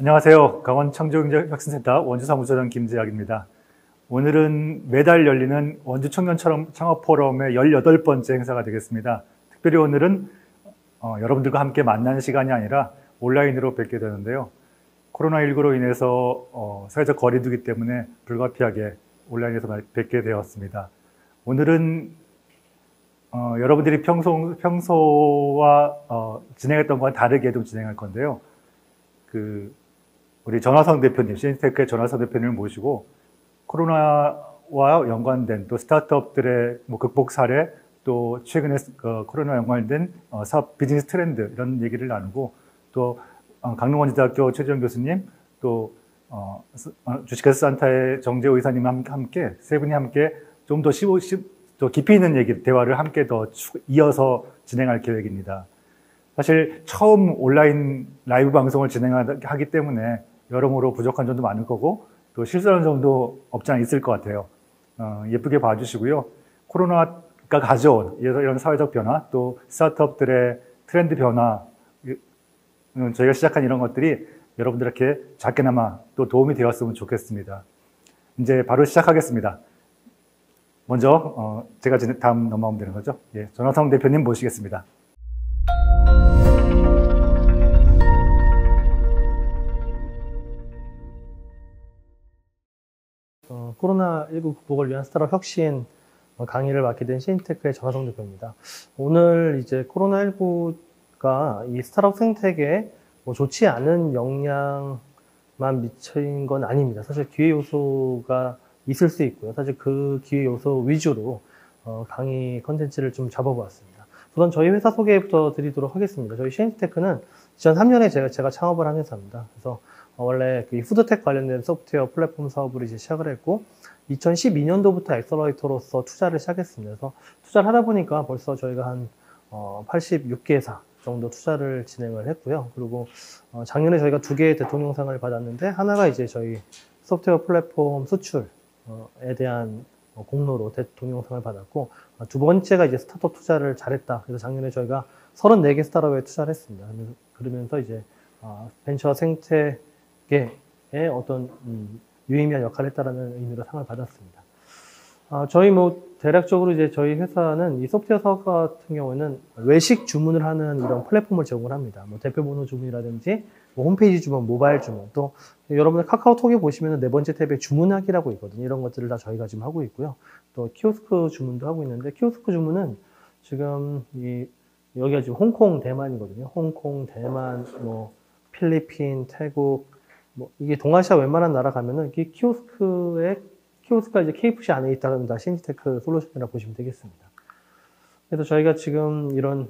안녕하세요. 강원 창조경제혁신센터 원주사무소장 김재학입니다. 오늘은 매달 열리는 원주 청년 창업 포럼의 18번째 행사가 되겠습니다. 특별히 오늘은 여러분들과 함께 만나는 시간이 아니라 온라인으로 뵙게 되는데요. 코로나19로 인해서 사회적 거리두기 때문에 불가피하게 온라인에서 뵙게 되었습니다. 오늘은 여러분들이 평소와 진행했던 것과 다르게 좀 진행할 건데요. 우리 전화성 대표님, 시니테크의 전화성 대표님을 모시고 코로나와 연관된 또 스타트업들의 극복 사례, 또 최근에 코로나 연관된 사업 비즈니스 트렌드 이런 얘기를 나누고, 또 강릉원주대학교 최지원 교수님, 또 주식회사 산타의 정재호 이사님과 함께 세 분이 함께 좀 더 깊이 있는 얘기, 대화를 함께 더 이어서 진행할 계획입니다. 사실 처음 온라인 라이브 방송을 진행하기 때문에 여러모로 부족한 점도 많을 거고 또 실수하는 점도 없지 않아 있을 것 같아요. 예쁘게 봐주시고요. 코로나가 가져온 이런 사회적 변화, 또 스타트업들의 트렌드 변화, 저희가 시작한 이런 것들이 여러분들에게 작게나마 또 도움이 되었으면 좋겠습니다. 이제 바로 시작하겠습니다. 먼저 제가 다음 넘어가면 되는 거죠. 예, 전화성 대표님 모시겠습니다. 코로나19 극복을 위한 스타트업 혁신 강의를 맡게 된 시니테크의 전화성 대표입니다. 오늘 이제 코로나19가 이 스타트업 생태계에 좋지 않은 영향만 미친 건 아닙니다. 사실 기회 요소가 있을 수 있고요. 사실 그 기회 요소 위주로 강의 컨텐츠를 좀 잡아보았습니다. 우선 저희 회사 소개부터 드리도록 하겠습니다. 저희 시니테크는 2003년에 제가 창업을 한 회사입니다. 그래서 원래 그 푸드텍 관련된 소프트웨어 플랫폼 사업을 이제 시작을 했고 2012년도부터 엑셀러레이터로서 투자를 시작했습니다. 그래서 투자를 하다 보니까 벌써 저희가 한 86개사 정도 투자를 진행을 했고요. 그리고 작년에 저희가 2개의 대통령상을 받았는데 하나가 이제 저희 소프트웨어 플랫폼 수출에 대한 공로로 대통령상을 받았고 두 번째가 이제 스타트업 투자를 잘했다. 그래서 작년에 저희가 34개 스타트업에 투자를 했습니다. 그러면서 이제 벤처 생태계의 어떤 유의미한 역할을 했다라는 의미로 상을 받았습니다. 저희 대략적으로 이제 저희 회사는 이 소프트웨어 사업 같은 경우에는 외식 주문을 하는 이런 플랫폼을 제공을 합니다. 대표번호 주문이라든지 홈페이지 주문, 모바일 주문, 또 여러분들 카카오톡에 보시면 네 번째 탭에 주문하기라고 있거든요. 이런 것들을 다 저희가 지금 하고 있고요. 또 키오스크 주문도 하고 있는데 키오스크 주문은 지금 여기가 지금 홍콩, 대만이거든요. 홍콩, 대만, 필리핀, 태국, 이게 동아시아 웬만한 나라 가면은 이게 키오스크가 이제 KFC 안에 있다면 다 시니테크 솔루션이라고 보시면 되겠습니다. 그래서 저희가 지금 이런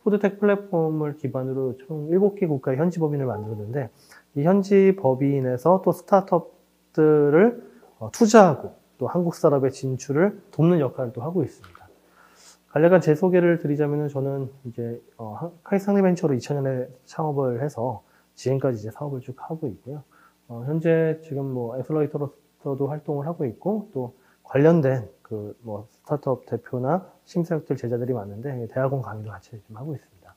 푸드텍 플랫폼을 기반으로 총 7개 국가의 현지 법인을 만들었는데 이 현지 법인에서 또 스타트업들을 투자하고 또 한국 스타트업의 진출을 돕는 역할을 또 하고 있습니다. 간략한 제 소개를 드리자면은 저는 이제 카이상리벤처로 2000년에 창업을 해서 지금까지 이제 사업을 쭉 하고 있고요. 현재 지금 엑셀러레이터로서도 활동을 하고 있고 또 관련된 스타트업 대표나 심사역들 제자들이 많은데 대학원 강의도 같이 좀 하고 있습니다.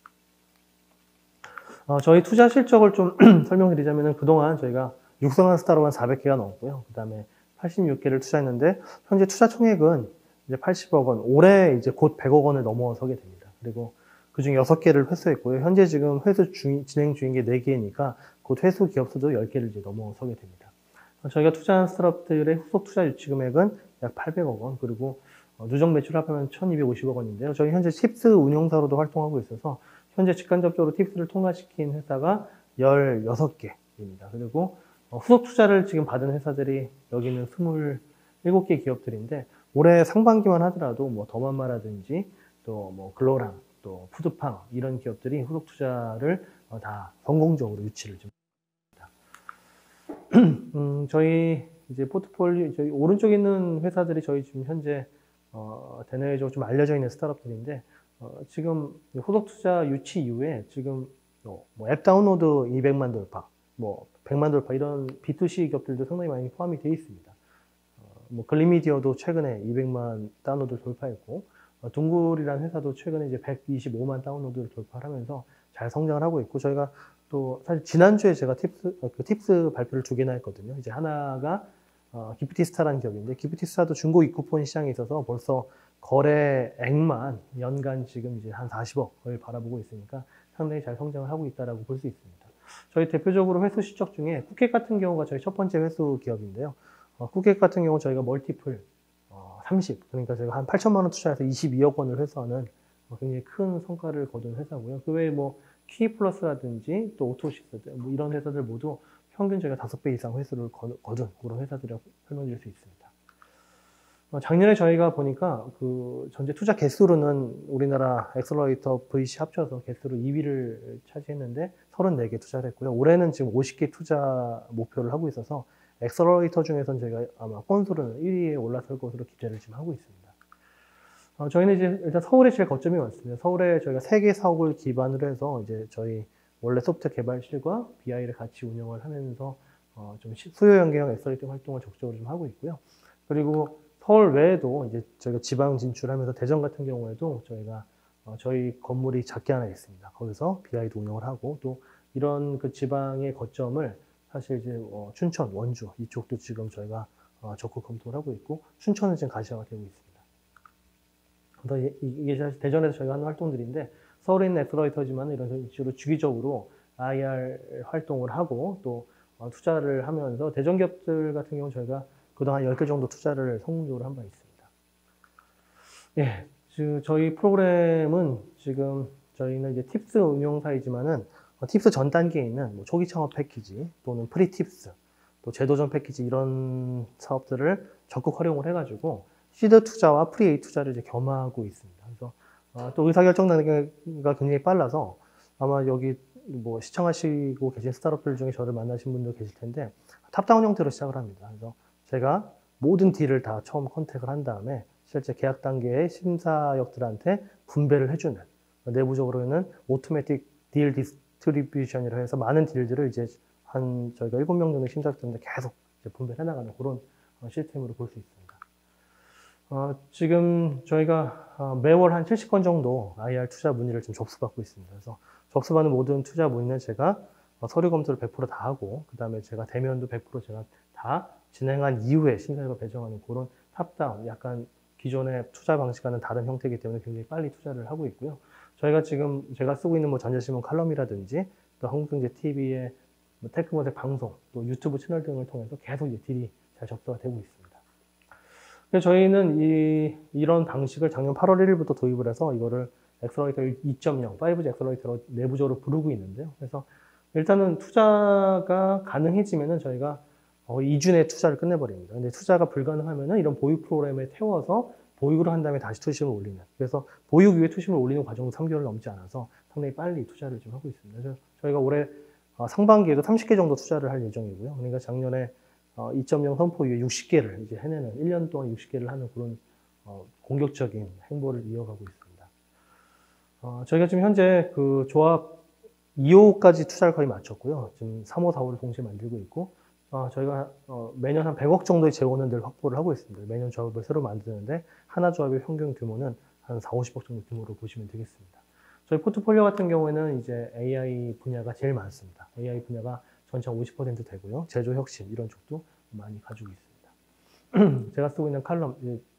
저희 투자 실적을 좀 설명드리자면은 그동안 저희가 육성한 스타트업은 400개가 넘었고요. 그 다음에 86개를 투자했는데 현재 투자 총액은 이제 80억 원, 올해 이제 곧 100억 원을 넘어서게 됩니다. 그리고 그중 6개를 회수했고요. 현재 지금 진행 중인 게 4개니까 곧 회수 기업 수도 10개를 이제 넘어서게 됩니다. 저희가 투자한 스타트업들의 후속 투자 유치 금액은 약 800억 원, 그리고 누적 매출 합하면 1250억 원인데요. 저희 현재 팁스 운영사로도 활동하고 있어서 현재 직간접적으로 팁스를 통과시킨 회사가 16개입니다. 그리고 후속 투자를 지금 받은 회사들이 여기는 27개 기업들인데 올해 상반기만 하더라도 더만마라든지 또 글로랑 또 푸드팡 이런 기업들이 후속 투자를 다 성공적으로 유치를 좀 합니다. 저희 이제 포트폴리오, 저희 오른쪽에 있는 회사들이 저희 지금 현재 대내외적으로 좀 알려져 있는 스타트업들인데 지금 후속 투자 유치 이후에 지금 앱 다운로드 200만 돌파, 100만 돌파 이런 B2C 기업들도 상당히 많이 포함이 되어 있습니다. 글리미디어도 최근에 200만 다운로드를 돌파했고 둥글이라는 회사도 최근에 이제 125만 다운로드를 돌파하면서 잘 성장을 하고 있고 저희가 또 사실 지난주에 제가 팁스 발표를 2개나 했거든요. 이제 하나가 기프티스타라는 기업인데 기프티스타도 중고 이쿠폰 시장에 있어서 벌써 거래액만 연간 지금 이제 한 40억을 바라보고 있으니까 상당히 잘 성장을 하고 있다라고 볼 수 있습니다. 저희 대표적으로 회수 실적 중에 쿠켓 같은 경우가 저희 첫 번째 회수 기업인데요. 쿠켓 같은 경우 저희가 멀티플 30, 그러니까 저희가 한 8천만 원 투자해서 22억 원을 회수하는 굉장히 큰 성과를 거둔 회사고요. 그 외에 뭐 키플러스라든지 또 오토시스 뭐 이런 회사들 모두 평균 저희가 5배 이상 회수를 거둔 그런 회사들이라고 설명드릴 수 있습니다. 작년에 저희가 보니까 그 전체 투자 개수로는 우리나라 엑셀러레이터 VC 합쳐서 개수로 2위를 차지했는데 34개 투자를 했고요. 올해는 지금 50개 투자 목표를 하고 있어서 엑셀러레이터 중에서는 저희가 아마 건수로는 1위에 올라설 것으로 기대를 지금 하고 있습니다. 저희는 이제 일단 서울에 제일 거점이 많습니다. 서울에 저희가 3개 사옥을 기반으로 해서 이제 저희 원래 소프트웨어 개발실과 BI를 같이 운영을 하면서 좀 수요 연계형 엑셀러레이터 활동을 적극적으로 좀 하고 있고요. 그리고 서울 외에도 이제 저희가 지방 진출하면서 대전 같은 경우에도 저희가 저희 건물이 작게 하나 있습니다. 거기서 BI도 운영을 하고 또 이런 그 지방의 거점을 사실 이제 춘천, 원주 이쪽도 지금 저희가 적극 검토를 하고 있고 춘천은 지금 가시화가 되고 있습니다. 그래서 이게 사실 대전에서 저희가 하는 활동들인데 서울에 있는 엑셀러레이터지만 이런 식으로 주기적으로 IR 활동을 하고 또 투자를 하면서 대전 기업들 같은 경우는 저희가 그동안 10개 정도 투자를 성공적으로 한 바 있습니다. 예, 저희 프로그램은 지금 저희는 이제 팁스 운용사이지만은 팁스 전 단계에 있는 뭐 초기 창업 패키지 또는 프리팁스 또 제도전 패키지 이런 사업들을 적극 활용을 해가지고 시드 투자와 프리-A 투자를 이제 겸하고 있습니다. 그래서 또 의사결정 단계가 굉장히 빨라서 아마 여기 뭐 시청하시고 계신 스타트업들 중에 저를 만나신 분도 계실 텐데 탑다운 형태로 시작을 합니다. 그래서 제가 모든 딜을 다 처음 컨택을 한 다음에 실제 계약 단계의 심사역들한테 분배를 해주는 내부적으로는 오토매틱 딜 디스트리뷰션이라 해서 많은 딜들을 이제 저희가 7명 정도 심사역들한테 계속 이제 분배를 해나가는 그런 시스템으로 볼 수 있습니다. 지금 저희가 매월 한 70건 정도 IR 투자 문의를 좀 접수받고 있습니다. 그래서 접수받는 모든 투자 문의는 제가 서류 검토를 100% 다 하고 그 다음에 제가 대면도 100% 제가 다 진행한 이후에 심사위가 배정하는 그런 탑다운, 약간 기존의 투자 방식과는 다른 형태이기 때문에 굉장히 빨리 투자를 하고 있고요. 저희가 지금 제가 쓰고 있는 뭐 전자신문 칼럼이라든지 또 한국경제TV의 뭐 테크모색 방송, 또 유튜브 채널 등을 통해서 계속 이제 딜이 잘 접수가 되고 있습니다. 그래서 저희는 이런 방식을 작년 8월 1일부터 도입을 해서 이거를 엑셀러레이터 2.0, 5G 엑셀러레이터로 내부적으로 부르고 있는데요. 그래서 일단은 투자가 가능해지면은 저희가 2주 내에 투자를 끝내버립니다. 근데 투자가 불가능하면은 이런 보육 프로그램에 태워서 보육을 한 다음에 다시 투심을 올리는. 그래서 보육 이후에 투심을 올리는 과정은 3개월 넘지 않아서 상당히 빨리 투자를 좀 하고 있습니다. 그래서 저희가 올해 상반기에도 30개 정도 투자를 할 예정이고요. 그러니까 작년에 2.0 선포 이후에 60개를 이제 해내는 1년 동안 60개를 하는 그런 공격적인 행보를 이어가고 있습니다. 저희가 지금 현재 그 조합 2호까지 투자를 거의 마쳤고요. 지금 3호, 4호를 동시에 만들고 있고 저희가 매년 한 100억 정도의 재원을 늘 확보를 하고 있습니다. 매년 조합을 새로 만드는데 하나 조합의 평균 규모는 한 4, 50억 정도 규모로 보시면 되겠습니다. 저희 포트폴리오 같은 경우에는 이제 AI 분야가 제일 많습니다. AI 분야가 전체 50% 되고요. 제조 혁신 이런 쪽도 많이 가지고 있습니다. 제가 쓰고 있는 칼럼,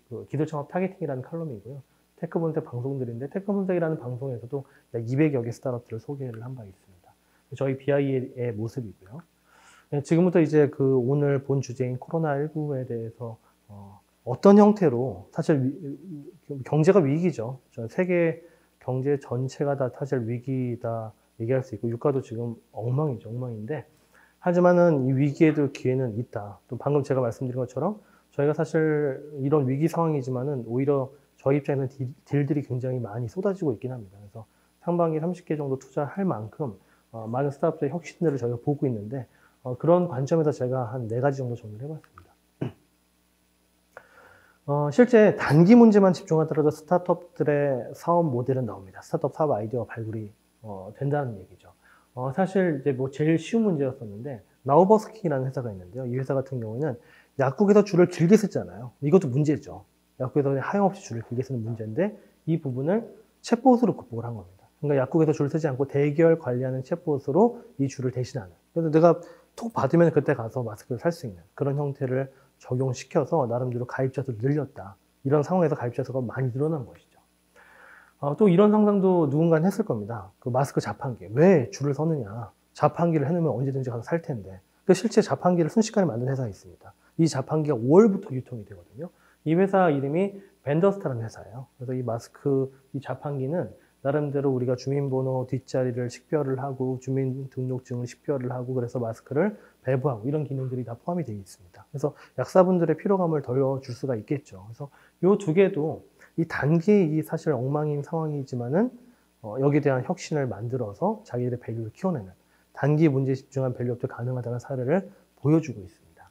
그 기술 창업 타겟팅이라는 칼럼이고요. 테크본색 방송들인데 테크본색이라는 방송에서도 약 200여 개 스타트업들을 소개를 한 바 있습니다. 저희 BI의 모습이고요. 지금부터 이제 그 오늘 본 주제인 코로나19에 대해서 어떤 형태로 사실 경제가 위기죠. 세계 경제 전체가 다 사실 위기다 얘기할 수 있고 유가도 지금 엉망이죠. 엉망인데 하지만은 이 위기에도 기회는 있다. 또 방금 제가 말씀드린 것처럼 저희가 사실 이런 위기 상황이지만은 오히려 저희 입장에서는 딜들이 굉장히 많이 쏟아지고 있긴 합니다. 그래서 상반기 30개 정도 투자할 만큼 많은 스타트업들의 혁신들을 저희가 보고 있는데 그런 관점에서 제가 한 4가지 정도 정리를 해봤습니다. 실제 단기 문제만 집중하더라도 스타트업들의 사업 모델은 나옵니다. 스타트업 사업 아이디어 발굴이 된다는 얘기죠. 사실 이제 뭐 제일 쉬운 문제였었는데 나우버스키라는 회사가 있는데요. 이 회사 같은 경우에는 약국에서 줄을 길게 쓰잖아요. 이것도 문제죠. 약국에서 하염없이 줄을 길게 쓰는 문제인데 이 부분을 챗봇으로 극복을 한 겁니다. 그러니까 약국에서 줄 서지 않고 대기열 관리하는 챗봇으로 이 줄을 대신하는. 그래서 내가 톡 받으면 그때 가서 마스크를 살 수 있는 그런 형태를 적용시켜서 나름대로 가입자 수를 늘렸다. 이런 상황에서 가입자 수가 많이 늘어난 것이죠. 또 이런 상상도 누군가는 했을 겁니다. 그 마스크 자판기. 왜 줄을 서느냐. 자판기를 해놓으면 언제든지 가서 살 텐데. 그 실제 자판기를 순식간에 만든 회사가 있습니다. 이 자판기가 5월부터 유통이 되거든요. 이 회사 이름이 벤더스타라는 회사예요. 그래서 이 마스크, 이 자판기는 나름대로 우리가 주민번호 뒷자리를 식별을 하고 주민등록증을 식별을 하고 그래서 마스크를 배부하고 이런 기능들이 다 포함이 되어 있습니다. 그래서 약사분들의 피로감을 덜어줄 수가 있겠죠. 그래서 이 두 개도 이 단기 이 사실 엉망인 상황이지만은 여기에 대한 혁신을 만들어서 자기들의 밸류를 키워내는 단기 문제에 집중한 밸류업도 가능하다는 사례를 보여주고 있습니다.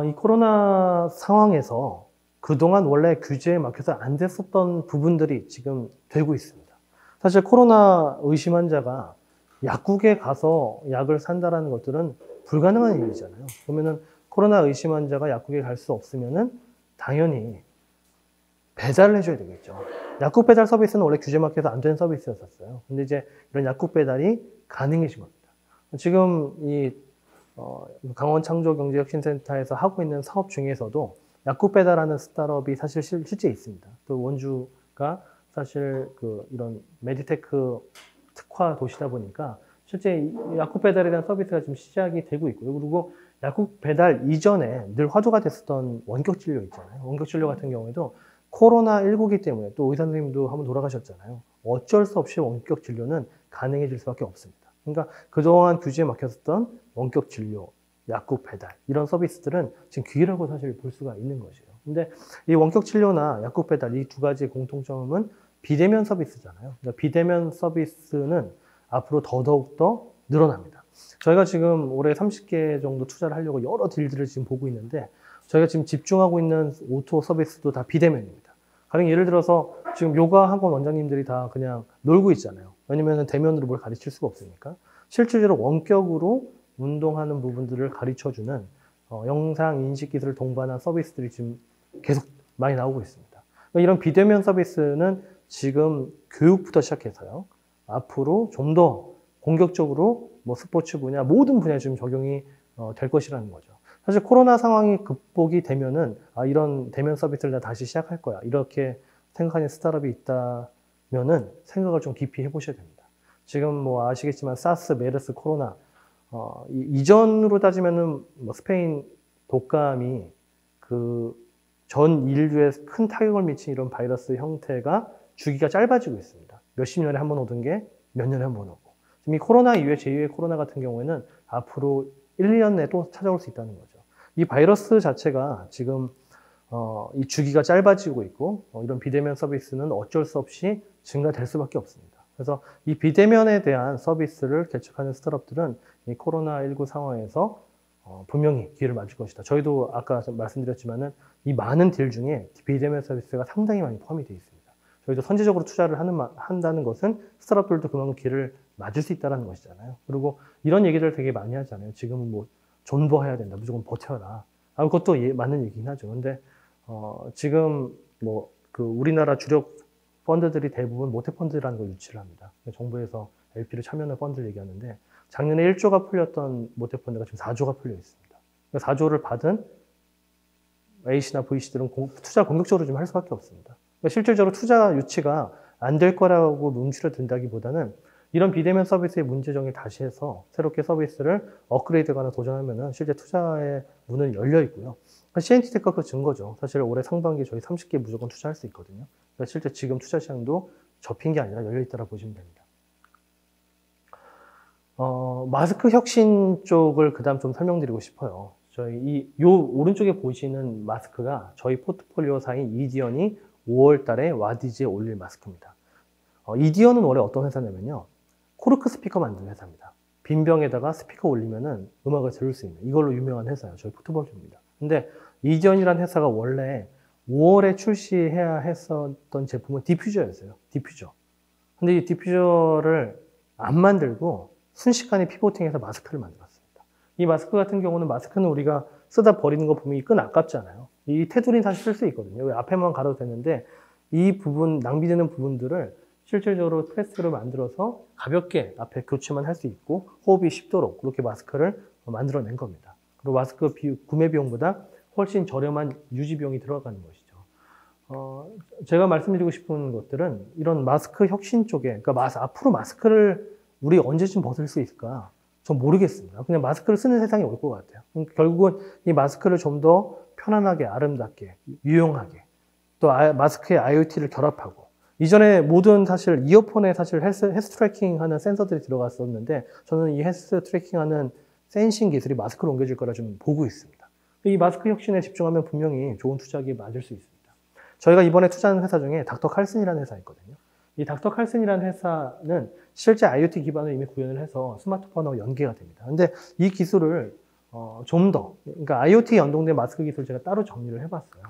이 코로나 상황에서 그동안 원래 규제에 막혀서 안 됐었던 부분들이 지금 되고 있습니다. 사실 코로나 의심 환자가 약국에 가서 약을 산다라는 것들은 불가능한 일이잖아요. 그러면은 코로나 의심 환자가 약국에 갈 수 없으면은 당연히 배달을 해줘야 되겠죠. 약국 배달 서비스는 원래 규제 막혀서 안 되는 서비스였었어요. 근데 이제 이런 약국 배달이 가능해진 겁니다. 지금 이 강원 창조경제혁신센터에서 하고 있는 사업 중에서도 약국 배달하는 스타트업이 사실 실제 있습니다. 또 원주가 사실 이런 메디테크 특화 도시다 보니까 실제 약국 배달에 대한 서비스가 지금 시작이 되고 있고요. 그리고 약국 배달 이전에 늘 화두가 됐었던 원격 진료 있잖아요. 원격 진료 같은 경우에도 코로나19기 때문에 또 의사 선생님도 한번 돌아가셨잖아요. 어쩔 수 없이 원격 진료는 가능해질 수밖에 없습니다. 그러니까 그동안 규제에 막혔었던 원격 진료, 약국 배달 이런 서비스들은 지금 기회라고 사실 볼 수가 있는 것이에요. 근데 이 원격 진료나 약국 배달 이 두 가지 공통점은 비대면 서비스잖아요. 그러니까 비대면 서비스는 앞으로 더더욱 늘어납니다. 저희가 지금 올해 30개 정도 투자를 하려고 여러 딜들을 지금 보고 있는데 저희가 지금 집중하고 있는 오토 서비스도 다 비대면입니다. 가령 예를 들어서 지금 요가 학원 원장님들이 다 그냥 놀고 있잖아요. 왜냐면 대면으로 뭘 가르칠 수가 없으니까. 실질적으로 원격으로 운동하는 부분들을 가르쳐주는 영상 인식 기술을 동반한 서비스들이 지금 계속 많이 나오고 있습니다. 그러니까 이런 비대면 서비스는 지금 교육부터 시작해서요. 앞으로 좀 더 공격적으로 뭐 스포츠 분야, 모든 분야에 지금 적용이 될 것이라는 거죠. 사실 코로나 상황이 극복이 되면은 이런 대면 서비스를 다 다시 시작할 거야. 이렇게 생각하는 스타트업이 있다면은 생각을 좀 깊이 해보셔야 됩니다. 지금 뭐 아시겠지만 사스, 메르스, 코로나 이전으로 따지면은 뭐 스페인 독감이 전 인류에 큰 타격을 미친 이런 바이러스 형태가 주기가 짧아지고 있습니다. 몇십 년에 한 번 오던 게 몇 년에 한 번 오고. 지금 이 코로나 이후에 제2의 코로나 같은 경우에는 앞으로 1, 2년 내에 또 찾아올 수 있다는 거죠. 이 바이러스 자체가 지금 이 주기가 짧아지고 있고 이런 비대면 서비스는 어쩔 수 없이 증가될 수밖에 없습니다. 그래서 이 비대면에 대한 서비스를 개척하는 스타트업들은 이 코로나19 상황에서 분명히 기회를 맞을 것이다. 저희도 아까 말씀드렸지만은 이 많은 딜 중에 비대면 서비스가 상당히 많이 포함이 되어 있습니다. 저희도 선제적으로 투자를 한다는 것은 스타트업들도 그만큼 기회를 맞을 수 있다는 것이잖아요. 그리고 이런 얘기를 되게 많이 하잖아요. 지금은 뭐 존버해야 된다. 무조건 버텨라. 그것도 맞는 얘기긴 하죠. 근데 지금 뭐 우리나라 주력 펀드들이 대부분 모태펀드라는 걸 유치를 합니다. 정부에서 LP를 참여하는 펀드를 얘기하는데 작년에 1조가 풀렸던 모태펀드가 지금 4조가 풀려 있습니다. 4조를 받은 A씨나 V씨들은 투자를 공격적으로 좀 할 수밖에 없습니다. 그러니까 실질적으로 투자 유치가 안 될 거라고 눈치를 든다기보다는 이런 비대면 서비스의 문제 정리를 다시 해서 새롭게 서비스를 업그레이드하거나 도전하면 실제 투자의 문은 열려 있고요. CNT테크가 그 증거죠. 사실 올해 상반기에 저희 30개 무조건 투자할 수 있거든요. 그러니까 실제 지금 투자 시장도 접힌 게 아니라 열려 있다고 보시면 됩니다. 마스크 혁신 쪽을 그 다음 좀 설명드리고 싶어요. 저희 요 오른쪽에 보시는 마스크가 저희 포트폴리오사인 이디언이 5월 달에 와디즈에 올릴 마스크입니다. 이디언은 원래 어떤 회사냐면요. 코르크 스피커 만드는 회사입니다. 빈 병에다가 스피커 올리면은 음악을 들을 수 있는 이걸로 유명한 회사예요. 저희 포트폴리오입니다. 근데 이디언이라는 회사가 원래 5월에 출시해야 했었던 제품은 디퓨저였어요. 디퓨저. 근데 이 디퓨저를 안 만들고 순식간에 피보팅해서 마스크를 만들었습니다. 이 마스크 같은 경우는 마스크는 우리가 쓰다 버리는 거 보면 이 끈 아깝잖아요. 이 테두리는 다시 쓸 수 있거든요. 앞에만 갈아도 되는데 이 부분, 낭비되는 부분들을 실질적으로 프레스를 만들어서 가볍게 앞에 교체만 할 수 있고 호흡이 쉽도록 그렇게 마스크를 만들어낸 겁니다. 그리고 마스크 구매 비용보다 훨씬 저렴한 유지 비용이 들어가는 것이죠. 제가 말씀드리고 싶은 것들은 이런 마스크 혁신 쪽에, 그러니까 앞으로 마스크를 우리 언제쯤 벗을 수 있을까? 전 모르겠습니다. 그냥 마스크를 쓰는 세상이 올 것 같아요. 결국은 이 마스크를 좀 더 편안하게, 아름답게, 유용하게, 또 마스크에 IoT를 결합하고, 이전에 모든 사실 이어폰에 사실 헬스 트래킹 하는 센서들이 들어갔었는데, 저는 이 헬스 트래킹 하는 센싱 기술이 마스크로 옮겨질 거라 좀 보고 있습니다. 이 마스크 혁신에 집중하면 분명히 좋은 투자기 맞을 수 있습니다. 저희가 이번에 투자한 회사 중에 닥터 칼슨이라는 회사 있거든요. 이 닥터 칼슨이라는 회사는 실제 IoT 기반을 이미 구현을 해서 스마트폰하고 연계가 됩니다. 근데 이 기술을 좀 더, 그러니까 IoT 연동된 마스크 기술 제가 따로 정리를 해봤어요.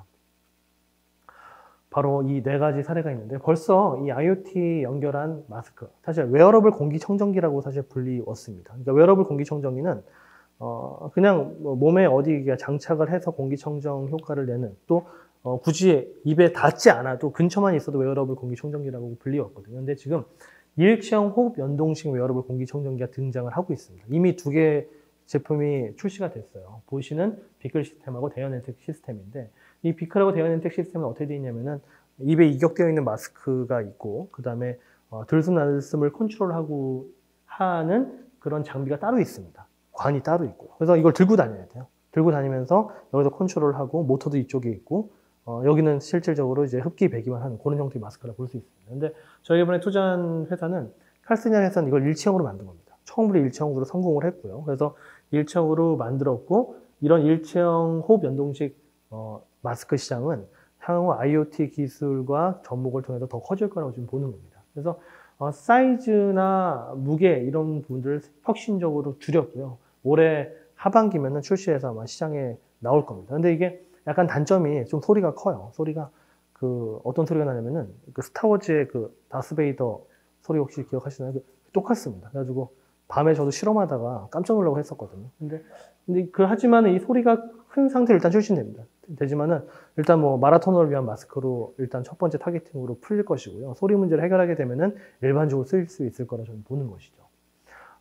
바로 이 네 가지 사례가 있는데 벌써 이 IoT 연결한 마스크, 사실 웨어러블 공기청정기라고 사실 불리웠습니다. 그러니까 웨어러블 공기청정기는 그냥 몸에 어디 장착을 해서 공기청정 효과를 내는, 또 굳이 입에 닿지 않아도 근처만 있어도 웨어러블 공기청정기라고 불리웠거든요. 근데 지금 일체형 호흡 연동식 웨어러블 공기청정기가 등장을 하고 있습니다. 이미 2개 제품이 출시가 됐어요. 보시는 비클 시스템하고 대연엔텍 시스템인데, 이 비클하고 대연엔텍 시스템은 어떻게 되어 있냐면은 입에 이격되어 있는 마스크가 있고, 그 다음에 들숨 날숨을 컨트롤하고 하는 그런 장비가 따로 있습니다. 관이 따로 있고. 그래서 이걸 들고 다녀야 돼요. 들고 다니면서 여기서 컨트롤하고, 모터도 이쪽에 있고, 여기는 실질적으로 이제 흡기 배기만 하는 그런 형태의 마스크라 볼 수 있습니다. 근데 저희 이번에 투자한 회사는 칼스니아 회사는 이걸 일체형으로 만든 겁니다. 처음으로 일체형으로 성공을 했고요. 그래서 일체형으로 만들었고, 이런 일체형 호흡 연동식 마스크 시장은 향후 IoT 기술과 접목을 통해서 더 커질 거라고 지금 보는 겁니다. 그래서 사이즈나 무게 이런 부분들을 혁신적으로 줄였고요. 올해 하반기면은 출시해서 아마 시장에 나올 겁니다. 근데 이게 약간 단점이 좀 소리가 커요. 소리가 어떤 소리가 나냐면은 스타워즈의 다스베이더 소리 혹시 기억하시나요? 똑같습니다. 그래가지고 밤에 저도 실험하다가 깜짝 놀라고 했었거든요. 근데 하지만 이 소리가 큰 상태로 일단 출시됩니다. 되지만은 일단 마라토너를 위한 마스크로 일단 첫 번째 타겟팅으로 풀릴 것이고요. 소리 문제를 해결하게 되면은 일반적으로 쓰일 수 있을 거라 저는 보는 것이죠.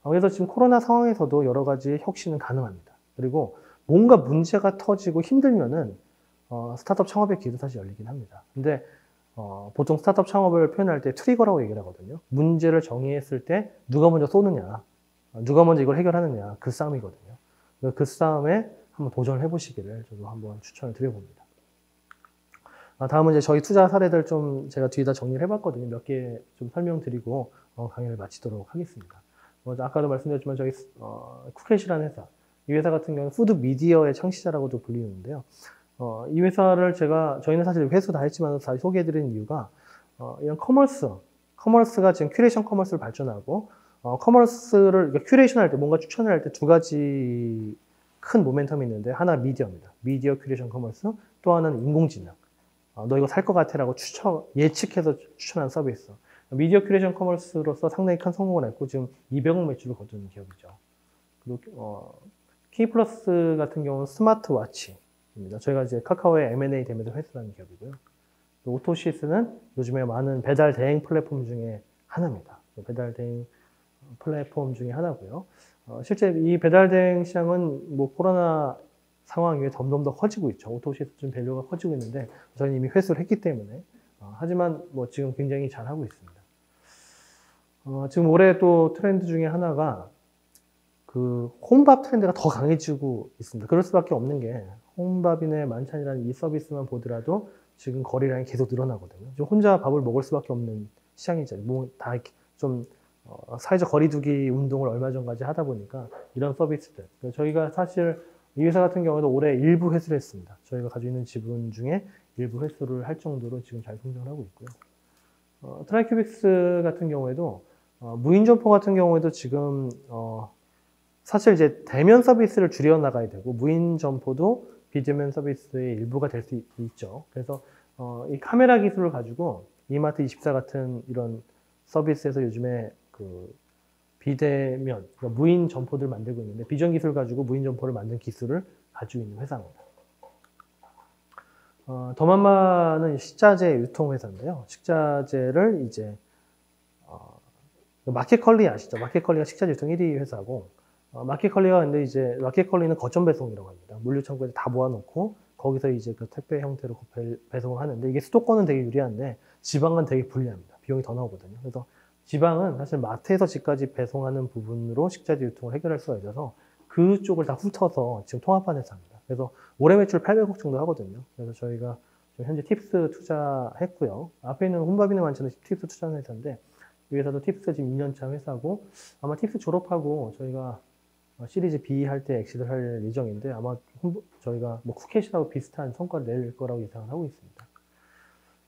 그래서 지금 코로나 상황에서도 여러 가지 혁신은 가능합니다. 그리고 뭔가 문제가 터지고 힘들면은 스타트업 창업의 길도 다시 열리긴 합니다. 근데 보통 스타트업 창업을 표현할 때 트리거라고 얘기를 하거든요. 문제를 정의했을 때 누가 먼저 쏘느냐, 누가 먼저 이걸 해결하느냐, 그 싸움이거든요. 그 싸움에 한번 도전을 해보시기를 저도 한번 추천을 드려봅니다. 다음은 이제 저희 투자 사례들 좀 제가 뒤에다 정리를 해봤거든요. 몇 개 좀 설명드리고 강의를 마치도록 하겠습니다. 아까도 말씀드렸지만 저희 쿠켓이라는 회사, 이 회사 같은 경우는 푸드 미디어의 창시자라고도 불리는데요. 이 회사를 저희는 사실 회수 다 했지만 다시 소개해드리는 이유가 이런 커머스가 지금 큐레이션 커머스를 발전하고 커머스를 큐레이션 할 때, 뭔가 추천을 할 때 두 가지 큰 모멘텀이 있는데, 하나 미디어입니다. 미디어 큐레이션 커머스, 또 하나는 인공지능. 너 이거 살 것 같아 라고 예측해서 추천한 서비스. 미디어 큐레이션 커머스로서 상당히 큰 성공을 했고 지금 200억 매출을 거둔 기업이죠. 그리고 K플러스 같은 경우는 스마트워치입니다. 저희가 이제 카카오의 M&A 되면서 회수하는 기업이고요. 오토시스는 요즘에 많은 배달 대행 플랫폼 중에 하나입니다. 배달 대행 플랫폼 중에 하나고요. 실제 이 배달 대행 시장은 코로나 상황 이후에 점점 더 커지고 있죠. 오토시스 좀 밸류가 커지고 있는데 저희는 이미 회수를 했기 때문에 하지만 지금 굉장히 잘하고 있습니다. 지금 올해 또 트렌드 중에 하나가 홈밥 트렌드가 더 강해지고 있습니다. 그럴 수밖에 없는 게 홈밥이나 만찬이라는 이 서비스만 보더라도 지금 거래량이 계속 늘어나거든요. 지금 혼자 밥을 먹을 수밖에 없는 시장이죠. 다 좀 사회적 거리두기 운동을 얼마 전까지 하다 보니까 이런 서비스들. 저희가 사실 이 회사 같은 경우도 올해 일부 회수를 했습니다. 저희가 가지고 있는 지분 중에 일부 회수를 할 정도로 지금 잘 성장을 하고 있고요. 트라이큐빅스 같은 경우에도 무인 점포 같은 경우에도 지금 사실 이제 대면 서비스를 줄여 나가야 되고 무인 점포도 비대면 서비스의 일부가 될 수 있죠. 그래서 이 카메라 기술을 가지고 이마트24 같은 이런 서비스에서 요즘에 비대면, 그러니까 무인 점포들 만들고 있는데 비전 기술 가지고 무인 점포를 만든 기술을 가지고 있는 회사입니다. 더만마는 식자재 유통 회사인데요. 식자재를 이제 마켓컬리 아시죠? 마켓컬리가 식자재 유통 1위 회사고, 마켓컬리가 근데 이제 마켓컬리는 거점 배송이라고 합니다. 물류 창고에 다 모아놓고 거기서 이제 그 택배 형태로 배송을 하는데, 이게 수도권은 되게 유리한데 지방은 되게 불리합니다. 비용이 더 나오거든요. 그래서 지방은 사실 마트에서 집까지 배송하는 부분으로 식자재 유통을 해결할 수가 있어서 그쪽을 다 훑어서 지금 통합한 회사입니다. 그래서 올해 매출 800억 정도 하거든요. 그래서 저희가 지금 현재 팁스 투자했고요. 앞에 있는 혼밥이네 만찬은 팁스 투자하는 회사인데, 이 회사도 팁스 지금 2년차 회사고, 아마 팁스 졸업하고 저희가 시리즈 B 할 때 엑시트를 할 예정인데, 아마 저희가 뭐 쿠켓이라고 비슷한 성과를 낼 거라고 예상을 하고 있습니다.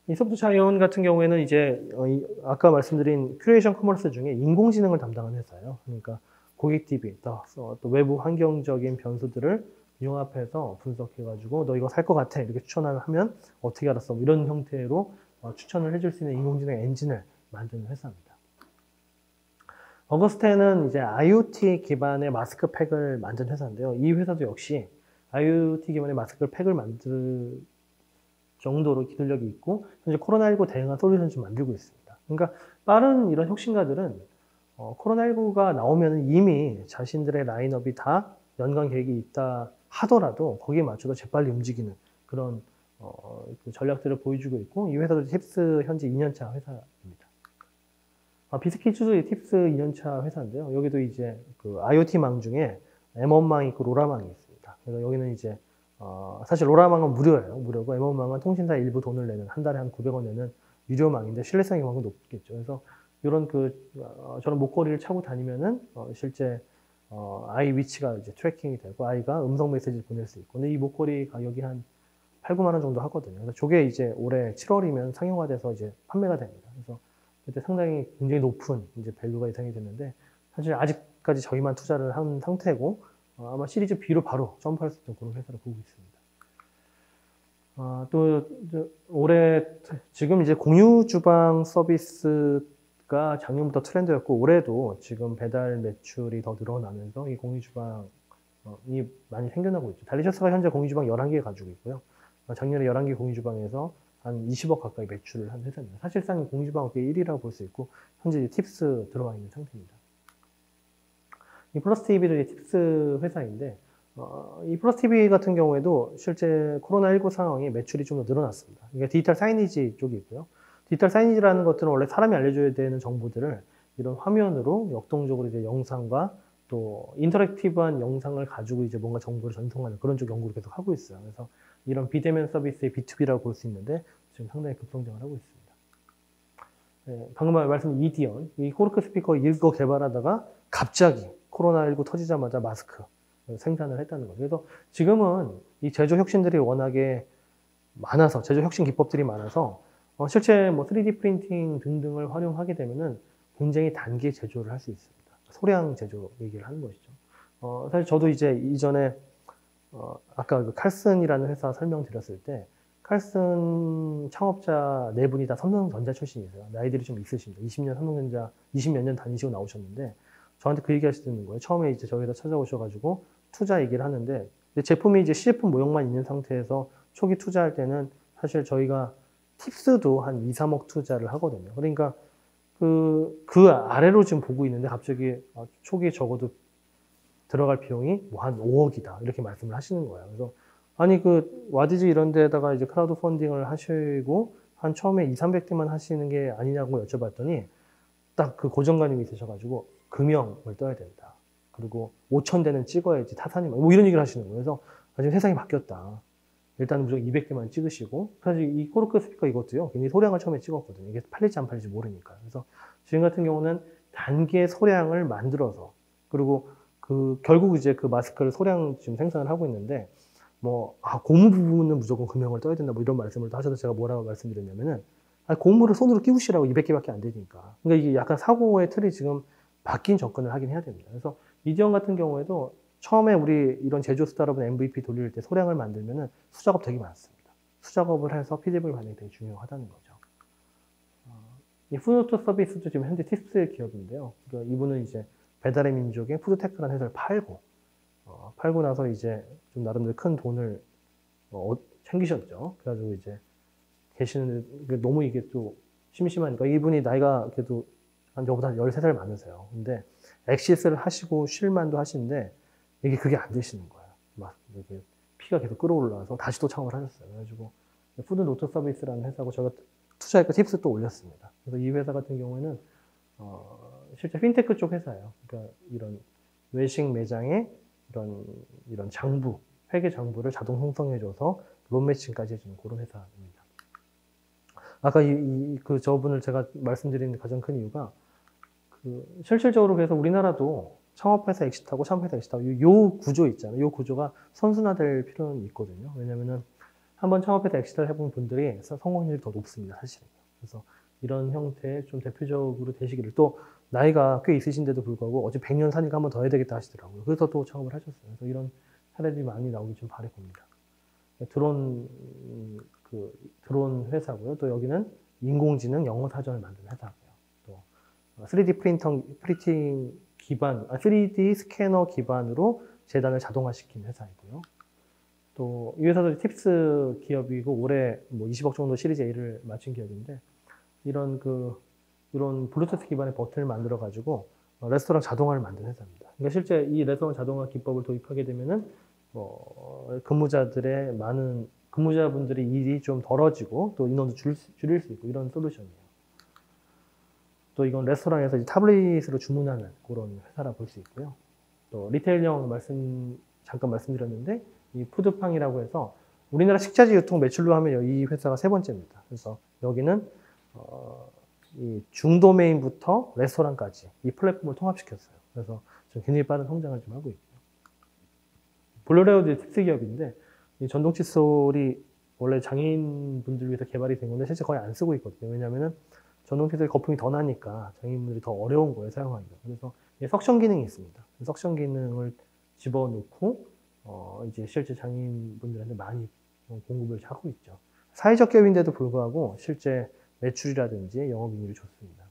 이 소프트 자이언 같은 경우에는 이제 아까 말씀드린 큐레이션 커머스 중에 인공지능을 담당하는 회사예요. 그러니까 고객 DB, 또 외부 환경적인 변수들을 융합해서 분석해가지고 너 이거 살 것 같아 이렇게 추천을 하면 어떻게 알았어? 뭐 이런 형태로 추천을 해줄 수 있는 인공지능 엔진을 만드는 회사입니다. 어거스텐은 이제 IoT 기반의 마스크팩을 만든 회사인데요. 이 회사도 역시 IoT 기반의 마스크팩을 만들 정도로 기술력이 있고, 현재 코로나19 대응한 솔루션을 좀 만들고 있습니다. 그러니까 빠른 이런 혁신가들은 코로나19가 나오면 이미 자신들의 라인업이 다 연간 계획이 있다 하더라도 거기에 맞춰서 재빨리 움직이는 그런 그 전략들을 보여주고 있고, 이 회사도 팁스 현재 2년차 회사입니다. 비스킷도 팁스 2년차 회사인데요. 여기도 이제 그 IoT망 중에 M1망이 있고 로라망이 있습니다. 그래서 여기는 이제 사실 로라망은 무료예요. 무료고 M1망은 통신사 일부 돈을 내는, 한 달에 한 900원 내는 유료망인데 신뢰성이 그만큼 높겠죠. 그래서 이런 저런 목걸이를 차고 다니면은 실제 아이 위치가 이제 트래킹이 되고 아이가 음성 메시지를 보낼 수 있고, 근데 이 목걸이 가격이 한 8, 9만 원 정도 하거든요. 그래서 저게 이제 올해 7월이면 상용화돼서 이제 판매가 됩니다. 그래서 그때 상당히 굉장히 높은 이제 밸류가 예상이 됐는데, 사실 아직까지 저희만 투자를 한 상태고 아마 시리즈 B로 바로 점프할 수 있는 그런 회사를 보고 있습니다. 또 올해 지금 이제 공유 주방 서비스가 작년부터 트렌드였고, 올해도 지금 배달 매출이 더 늘어나면서 이 공유 주방이 많이 생겨나고 있죠. 달리셔스가 현재 공유 주방 11개 가지고 있고요. 작년에 11개 공유 주방에서 한 20억 가까이 매출을 한 회사입니다. 사실상 공유 주방 업계 1위라고 볼 수 있고, 현재 팁스 들어와 있는 상태입니다. 이 플러스 TV도 팁스 회사인데, 이 플러스 TV 같은 경우에도 실제 코로나19 상황이 매출이 좀 더 늘어났습니다. 이게 디지털 사이니지 쪽이 있고요. 디지털 사이니지라는 것들은 원래 사람이 알려줘야 되는 정보들을 이런 화면으로 역동적으로 이제 영상과 또 인터랙티브한 영상을 가지고 이제 뭔가 정보를 전송하는 그런 쪽 연구를 계속 하고 있어요. 그래서 이런 비대면 서비스의 B2B라고 볼 수 있는데 지금 상당히 급성장을 하고 있습니다. 네, 방금 말씀드린 이디언, 이 코르크 스피커 이거 개발하다가 갑자기 코로나19 터지자마자 마스크 생산을 했다는 거죠. 그래서 지금은 이 제조 혁신들이 워낙에 많아서, 제조 혁신 기법들이 많아서 실제 뭐 3D 프린팅 등등을 활용하게 되면은 굉장히 단기 제조를 할 수 있습니다. 소량 제조 얘기를 하는 것이죠. 사실 저도 이제 이전에 아까 그 칼슨이라는 회사 설명드렸을 때, 칼슨 창업자 네 분이 다 삼성전자 출신이세요. 나이들이 좀 있으십니다. 20년 삼성전자 20몇 년 다니시고 나오셨는데 저한테 그 얘기 하시는 거예요. 처음에 이제 저희가 찾아오셔가지고 투자 얘기를 하는데, 제품이 이제 시제품 모형만 있는 상태에서 초기 투자할 때는 사실 저희가 팁스도 한 2, 3억 투자를 하거든요. 그러니까 그 아래로 지금 보고 있는데 갑자기 초기에 적어도 들어갈 비용이 뭐 한 5억이다 이렇게 말씀을 하시는 거예요. 그래서 아니 그 와디즈 이런 데다가 이제 크라우드 펀딩을 하시고 한 처음에 2, 300대만 하시는 게 아니냐고 여쭤봤더니 딱 그 고정관념이 있으셔가지고 금형을 떠야 된다. 그리고 5,000대는 찍어야지 타산이 뭐 이런 얘기를 하시는 거예요. 그래서 지금 세상이 바뀌었다. 일단은 무조건 200개만 찍으시고, 사실 이 코르크 스피커 이것도요, 굉장히 소량을 처음에 찍었거든요. 이게 팔릴지 안 팔릴지 모르니까. 그래서 지금 같은 경우는 단계 소량을 만들어서, 그리고 결국 이제 그 마스크를 소량 지금 생산을 하고 있는데, 고무 부분은 무조건 금형을 떠야 된다, 뭐 이런 말씀을 또 하셔서 제가 뭐라고 말씀드렸냐면은, 고무를 손으로 끼우시라고 200개밖에 안 되니까. 그러니까 이게 약간 사고의 틀이 지금 바뀐 접근을 하긴 해야 됩니다. 그래서 이디언 같은 경우에도 처음에 우리 이런 제조 스타트업은 MVP 돌릴 때 소량을 만들면은 수작업 되게 많습니다. 수작업을 해서 피드백을 받는 게 되게 중요하다는 거죠. 이 푸드노트 서비스도 지금 현재 팁스의 기업인데요. 그러니까 이분은 이제 배달의 민족의 푸드테크라는 회사를 팔고 나서 이제 좀 나름대로 큰 돈을 챙기셨죠. 그래가지고 이제 계시는데 너무 이게 또 심심하니까, 이분이 나이가 그래도 저보다 13살 많으세요. 근데 엑시스를 하시고 쉴만도 하시는데 이게 그게 안 되시는 거예요. 막 이게 피가 계속 끌어올라서 다시 또 창업을 하셨어요. 그래가지고 푸드 노트 서비스라는 회사고 저희가 투자했고 팁스 또 올렸습니다. 그래서 이 회사 같은 경우에는 실제 핀테크 쪽 회사예요. 그러니까 이런 외식 매장에 이런 장부, 회계 장부를 자동 생성해줘서 론 매칭까지 해주는 그런 회사입니다. 아까 그 저분을 제가 말씀드리는 가장 큰 이유가 실질적으로 그래서 우리나라도 창업해서 엑시트하고 창업해서 엑시트하고 요 구조 있잖아요. 요 구조가 선순화될 필요는 있거든요. 왜냐면은 한번 창업해서 엑시트를 해본 분들이 성공률이 더 높습니다. 사실은. 그래서 이런 형태의 좀 대표적으로 되시기를 또 나이가 꽤 있으신데도 불구하고 어제 100년 사니까 한 번 더 해야 되겠다 하시더라고요. 그래서 또 창업을 하셨어요. 그래서 이런 사례들이 많이 나오기 좀 바랄 겁니다. 드론 회사고요. 또 여기는 인공지능 영어 사전을 만드는 회사고요. 또 3D 프린팅 기반, 3D 스캐너 기반으로 재단을 자동화시킨 회사이고요. 또 이 회사도 팁스 기업이고 올해 뭐 20억 정도 시리즈 A를 마친 기업인데 이런 블루투스 기반의 버튼을 만들어 가지고 레스토랑 자동화를 만든 회사입니다. 그러니까 실제 이 레스토랑 자동화 기법을 도입하게 되면은 근무자분들의 일이 좀 덜어지고 또 인원도 줄일 수 있고 이런 솔루션이에요. 또 이건 레스토랑에서 이제 타블릿으로 주문하는 그런 회사라 볼 수 있고요. 또 리테일형 잠깐 말씀드렸는데 이 푸드팡이라고 해서 우리나라 식자재 유통 매출로 하면 이 회사가 세 번째입니다. 그래서 여기는 이 중도메인부터 레스토랑까지 이 플랫폼을 통합시켰어요. 그래서 좀 굉장히 빠른 성장을 좀 하고 있고요. 블루레오도 팁스 기업인데 이 전동 칫솔이 원래 장애인분들 위해서 개발이 된 건데 실제 거의 안 쓰고 있거든요. 왜냐하면 전동 칫솔 거품이 더 나니까 장애인분들이 더 어려운 거예요, 사용하기가. 그래서 석션 기능이 있습니다. 석션 기능을 집어넣고 이제 실제 장애인분들한테 많이 공급을 하고 있죠. 사회적 기업인데도 불구하고 실제 매출이라든지 영업이익률이 좋습니다.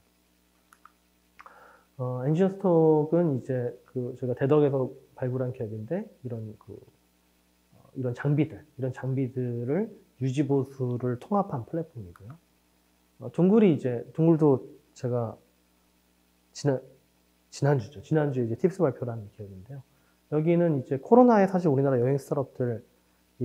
엔지니어스톡은 이제 저희가 대덕에서 발굴한 기업인데 이런 장비들을 유지보수를 통합한 플랫폼이고요. 둥글도 제가 지난주에 이제 팁스 발표를 한 기업인데요. 여기는 이제 코로나에 사실 우리나라 여행 스타트업들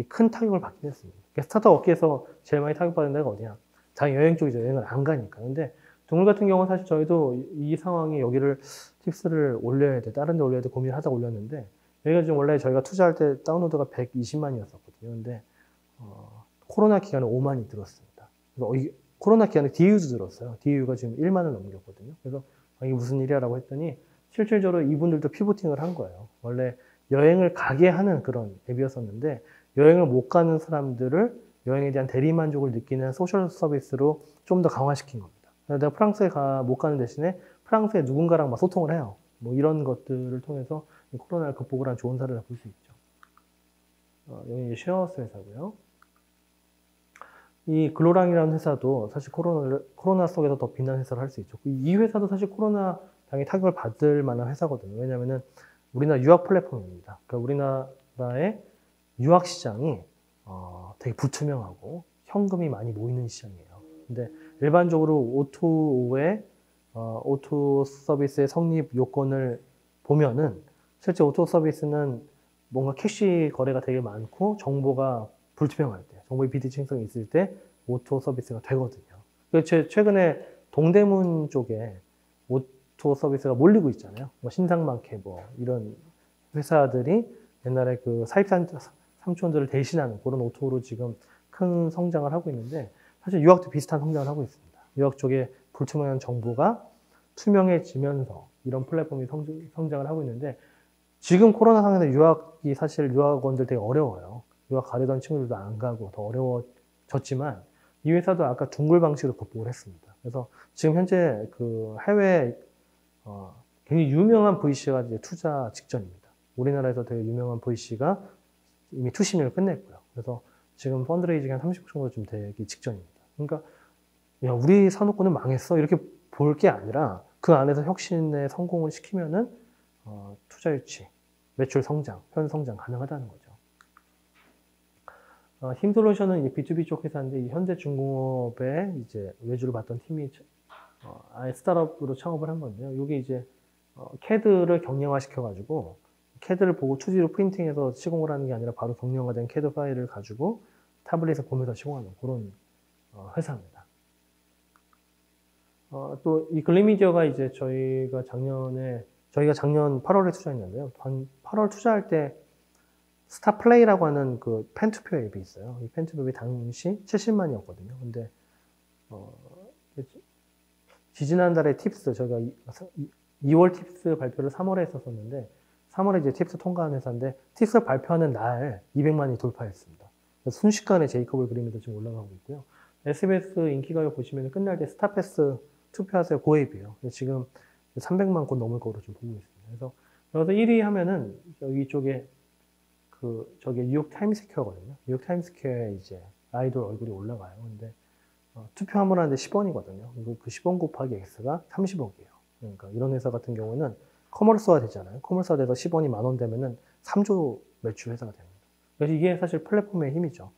큰 타격을 받긴 했습니다. 스타트업 업계에서 제일 많이 타격받은 데가 어디냐? 당연히 여행 쪽이죠. 여행을 안 가니까. 근데 둥글 같은 경우는 사실 저희도 이 상황에 여기를 팁스를 올려야 돼, 다른 데 올려야 돼 고민을 하다 올렸는데 여기가 지금 원래 저희가 투자할 때 다운로드가 120만이었었거든요. 근데 코로나 기간에 5만이 들었습니다. 그래서 코로나 기간에 DAU도 들었어요. DAU가 지금 1만을 넘겼거든요. 그래서 이게 무슨 일이야라고 했더니 실질적으로 이분들도 피보팅을 한 거예요. 원래 여행을 가게 하는 그런 앱이었었는데 여행을 못 가는 사람들을 여행에 대한 대리만족을 느끼는 소셜 서비스로 좀 더 강화시킨 겁니다. 내가 프랑스에 못 가는 대신에 프랑스에 누군가랑 막 소통을 해요. 뭐 이런 것들을 통해서 코로나를 극복을 한 좋은 사례를 볼 수 있죠. 여기 쉐어스 회사고요. 이 글로랑이라는 회사도 사실 코로나 속에서 더 빛나는 회사를 할 수 있죠. 이 회사도 사실 코로나 당연히 타격을 받을 만한 회사거든요. 왜냐하면 우리나라 유학 플랫폼입니다. 그러니까 우리나라의 유학 시장이 되게 불투명하고 현금이 많이 모이는 시장이에요. 근데 일반적으로 오토 서비스의 성립 요건을 보면은 실제 오토 서비스는 뭔가 캐시 거래가 되게 많고 정보가 불투명할 때, 정보의 비대칭성이 있을 때 오토 서비스가 되거든요. 최근에 동대문 쪽에 오토 서비스가 몰리고 있잖아요. 뭐 신상만케 이런 회사들이 옛날에 그 삼촌들을 대신하는 그런 오토로 지금 큰 성장을 하고 있는데 사실 유학도 비슷한 성장을 하고 있습니다. 유학 쪽에 불투명한 정보가 투명해지면서 이런 플랫폼이 성장을 하고 있는데 지금 코로나 상황에서 사실 유학원들 되게 어려워요. 유학 가려던 친구들도 안 가고 더 어려워졌지만 이 회사도 아까 둥글 방식으로 극복을 했습니다. 그래서 지금 현재 해외 굉장히 유명한 VC가 이제 투자 직전입니다. 우리나라에서 되게 유명한 VC가 이미 투심을 끝냈고요. 그래서 지금 펀드레이징이 한 30억 정도 좀 되기 직전입니다. 그러니까 야, 우리 산업군은 망했어 이렇게 볼 게 아니라 그 안에서 혁신에 성공을 시키면은 투자 유치, 매출 성장, 현 성장 가능하다는 거죠. 힘솔루션은 B2B 쪽 회사인데 현대중공업에 이제 외주를 받던 팀이 아예 스타트업으로 창업을 한 건데요. 이게 이제 CAD를 경량화 시켜가지고 CAD를 보고 2D로 프린팅해서 시공을 하는 게 아니라 바로 경량화된 CAD 파일을 가지고 타블릿에 보면서 시공하는 그런 회사입니다. 또 이 글리미디어가 이제 저희가 작년 8월에 투자했는데요. 8월 투자할 때 스타플레이라고 하는 그 펜투표 앱이 있어요. 이 펜투표 앱이 당시 70만이었거든요. 근데 지지난달에 팁스, 저희가 2월 팁스 발표를 3월에 했었는데 3월에 이제 팁스 통과한 회사인데 팁스 발표하는 날 200만이 돌파했습니다. 순식간에 제이콥을 그리면서 지금 올라가고 있고요. SBS 인기가요 보시면 끝날 때 스타패스 투표하세요 고앱이에요. 지금 300만 곧 넘을 거로 좀 보고 있습니다. 그래서 여기서 1위 하면은 여기 쪽에 저게 뉴욕 타임스퀘어거든요. 뉴욕 타임스퀘어에 이제 아이돌 얼굴이 올라가요. 근데 투표 한 번 하는데 10원이거든요. 그리고 그 10원 곱하기 X가 30억이에요. 그러니까 이런 회사 같은 경우는 커머스화 되잖아요. 커머스화 돼서 10원이 만 원 되면은 3조 매출 회사가 됩니다. 그래서 이게 사실 플랫폼의 힘이죠.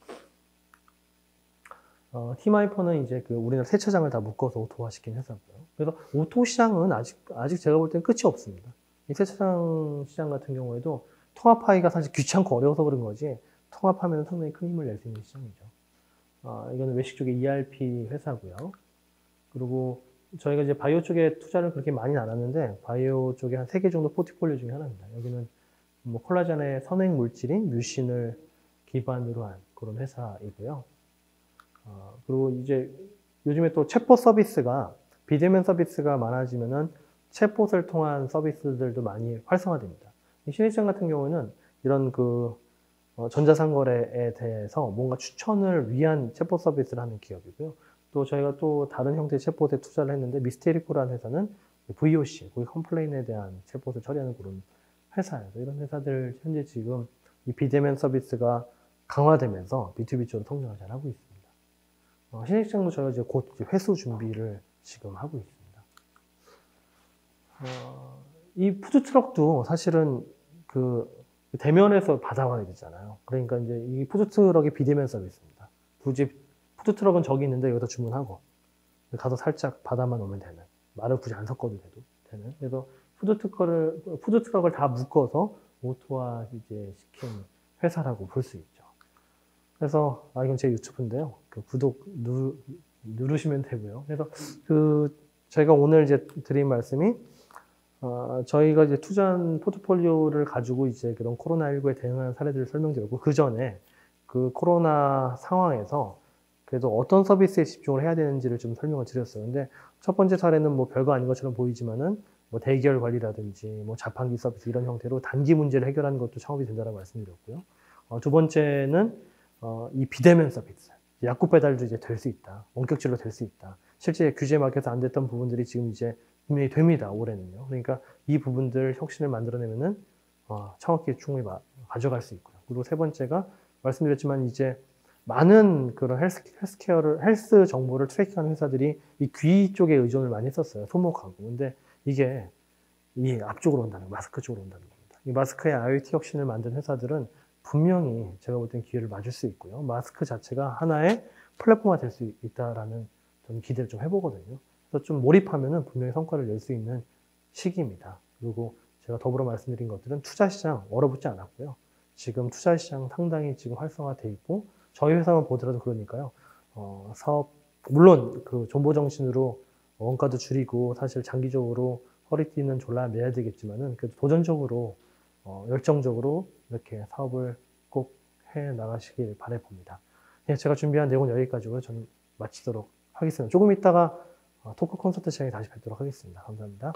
티마이퍼는 이제 우리나라 세차장을 다 묶어서 오토화시킨 회사고요. 그래서 오토 시장은 아직 제가 볼 때는 끝이 없습니다. 이 세차장 시장 같은 경우에도 통합하기가 사실 귀찮고 어려워서 그런 거지, 통합하면 상당히 큰 힘을 낼 수 있는 시장이죠. 이거는 외식 쪽의 ERP 회사고요. 그리고 저희가 이제 바이오 쪽에 투자를 그렇게 많이 안 하는데, 바이오 쪽에 한 3개 정도 포트폴리오 중에 하나입니다. 여기는 뭐 콜라겐의 선행 물질인 뮤신을 기반으로 한 그런 회사이고요. 그리고 이제 요즘에 또 챗봇 서비스가, 비대면 서비스가 많아지면은 챗봇을 통한 서비스들도 많이 활성화됩니다. 신일장 같은 경우는 이런 전자상거래에 대해서 뭔가 추천을 위한 챗봇 서비스를 하는 기업이고요. 또 저희가 또 다른 형태의 챗봇에 투자를 했는데, 미스테리코라는 회사는 VOC, 고객 컴플레인에 대한 챗봇을 처리하는 그런 회사예요. 이런 회사들 현재 지금 이 비대면 서비스가 강화되면서 B2B 쪽으로 성장을 잘 하고 있습니다. 신일장도 저희가 이제 곧 회수 준비를 지금 하고 있습니다. 이 푸드트럭도 사실은 대면에서 받아와야 되잖아요. 그러니까 이제 이 푸드트럭이 비대면 서비스입니다. 굳이 푸드트럭은 저기 있는데 여기다 주문하고 가서 살짝 받아만 오면 되는, 말을 굳이 안 섞어도 되는. 그래서 푸드트럭을 다 묶어서 오토화 이제 시킨 회사라고 볼 수 있죠. 그래서 이건 제 유튜브인데요. 구독 누르시면 되고요. 그래서 제가 오늘 이제 드린 말씀이, 저희가 이제 투자한 포트폴리오를 가지고 이제 그런 코로나19에 대응하는 사례들을 설명드렸고, 그 전에 그 코로나 상황에서 그래도 어떤 서비스에 집중을 해야 되는지를 좀 설명을 드렸어요. 근데 첫 번째 사례는 뭐 별거 아닌 것처럼 보이지만은 뭐 대기열 관리라든지 뭐 자판기 서비스 이런 형태로 단기 문제를 해결하는 것도 창업이 된다고 말씀드렸고요. 두 번째는 이 비대면 서비스, 약국 배달도 이제 될 수 있다, 원격질로 될 수 있다. 실제 규제 막혀서 안 됐던 부분들이 지금 이제 분명히 됩니다, 올해는요. 그러니까 이 부분들 혁신을 만들어내면은 창업기회 충분히 가져갈 수 있고요. 그리고 세 번째가 말씀드렸지만 이제 많은 그런 헬스 정보를 트래킹하는 회사들이 이 귀 쪽에 의존을 많이 했었어요. 손목하고. 근데 이게 이 앞쪽으로 온다는, 마스크 쪽으로 온다는 겁니다. 이 마스크의 IoT 혁신을 만든 회사들은 분명히 제가 볼 땐 기회를 맞을 수 있고요. 마스크 자체가 하나의 플랫폼화 될 수 있다라는 저는 기대를 좀 해보거든요. 그래서 좀 몰입하면은 분명히 성과를 낼 수 있는 시기입니다. 그리고 제가 더불어 말씀드린 것들은 투자시장 얼어붙지 않았고요. 지금 투자시장 상당히 지금 활성화돼 있고, 저희 회사만 보더라도 그러니까요. 사업, 물론 존버 정신으로 원가도 줄이고 사실 장기적으로 허리띠는 졸라 매야 되겠지만은, 그래도 도전적으로 열정적으로 이렇게 사업을 꼭 해 나가시길 바라봅니다. 제가 준비한 내용은 여기까지고요. 저는 마치도록 하겠습니다. 조금 있다가 토크 콘서트 시간에 다시 뵙도록 하겠습니다. 감사합니다.